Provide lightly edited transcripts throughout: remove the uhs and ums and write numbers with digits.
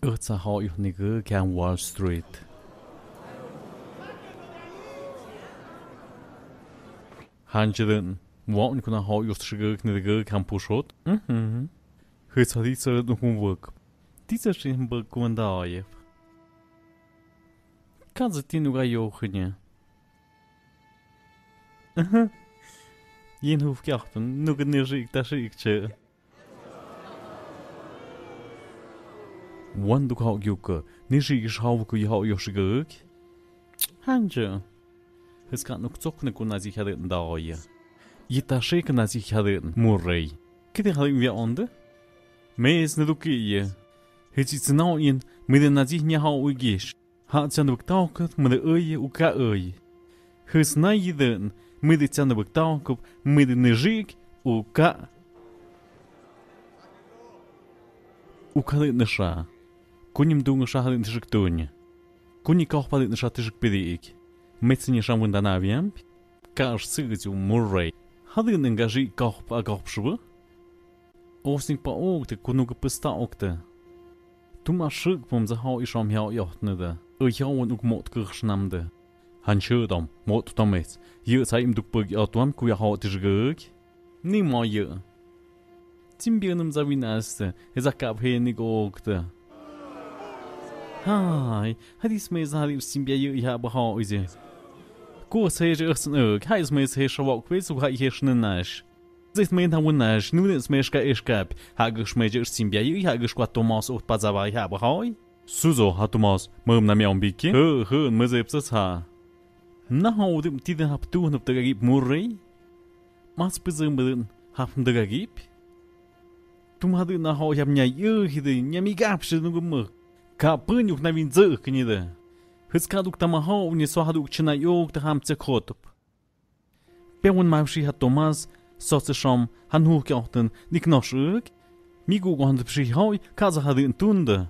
Urza hau ich nige gern Wall Street. Hanjeden, woan kuna hau ich schige nige gern Pushot. Hüt hat ich so noch Work. Dieser schön Burgundaje. Kannst du die nur jochen? Jen hoef jachten, nog een neerziek, dat zie ik je. Wanneer hou je neerziek is hou ik je hou je schrik? Handje. Het gaat nog zoeken kon als ik had het daar. Je dat zeker als ik had het moerij. Kijk had ik weer onder? Mees niet oké je. Het is nou in met de nazi niet hou ik is. Had ze aan de bektalket met de oeie ook ka oeie. Het snij je dan. Мы дитя бакталков, мы нежик, ука. Укали неша. Куним дунга шахали нежик тоня. Куни кахпали неша тежик педик. Мецини шамвин данавиам. Каш сыгатю муррей. Хады ненгажи кахп а кахпшвы. Осник па окте, кунуга пыста окте. Тума шик пом захау ишам яу яhtnede. Яуан ук мот кыршнамde. Han kör dem mot Thomas. Gör sig im dukbug att de kuja ha till gök. Ni må gör. Timbionum zavinaste. Ezakab henig åkte. Hai, hadis med hadi simbia gör jag bara ha ize. Gå säger östen ög. Hais med sig shavak vet så har jag snänash. Zit med han wunnash. Nu det smeshka eskap. Hagish med simbia gör jag skvat Thomas åt pazava jag bara ha. Suzo ha Thomas. Mum na miam biki. Med zepsas ha. Nou, de tiden heb toen op de gagip moerrij. Mas bezemberen hebben de gagip. Toen hadden na hou heb jij jeugde, jij mi gapse nog meer. Kapun ook na win zerk niet. Het gaat ook dan hou niet zo had ook china ook de ham te groot op. Bewen maar had Thomas, zo ze sham, han hoek jachten, die knoschuk. Migu gaan de psi hou, kaza hadden een tunde.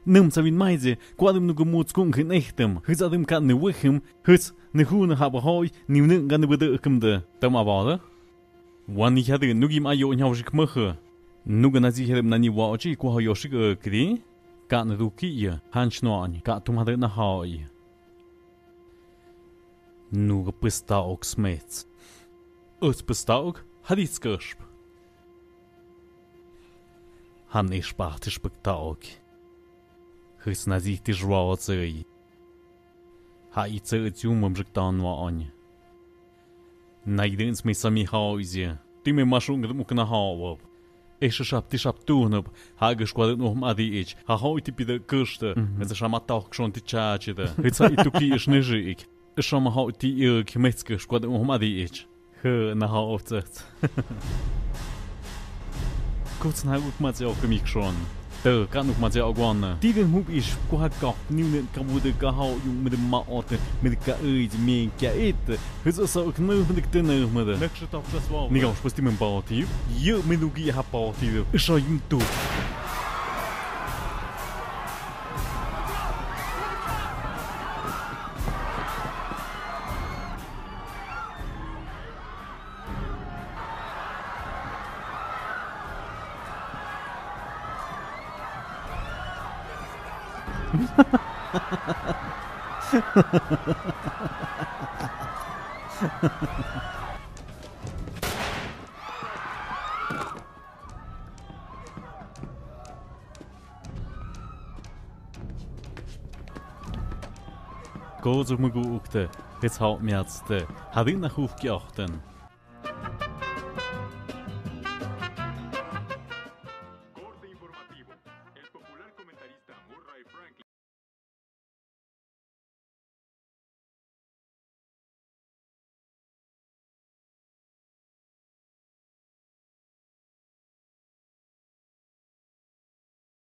Num savin maize, quadum nu gumuts kung hin echtem. Hits adem kan ne wichem, hits ne hune habe hoi, ni nun gan de ukemde. Tam avade. Wan ich hatte nu gim ayo in hauschik mache. Nu gan azi hedem na ni wachi ko hayoshik kri. Ka ne ruki han schnoan, ka tum hatte na hoi. Nu gepestauk smets. Us pestauk hadits gesp. Han ich sparte spektauk. Hys na zi ty żwało cej. Ha I cej ciumam żektan wa anie. Najdens me sami hauzie. Ty me maszung dmuk na hawo. Esche schap ty schap tunop. Ha geschwadet noch madi ich. Ha heute bi der Küste. Es scham tauch schon die Chache da. Jetzt I tuki is nejik. Es scham heute ihr Kemetzke schwadet noch madi ich. He na haufzet. Kurz na gut mal auch für mich schon. Kan nog maar zeggen gewoon. Die den hoep is kwakka. Nieuw kan worden gehouden jong met de maat met de kaïd mee kaïd. Het is zo knul van de tenen met de. Niks het af dat wel. Niet als pas die mijn party. Je met ook je party. Is zo jong toe. Go zo me goekte, het houdt me uitste. Had ik naar hoef geachten.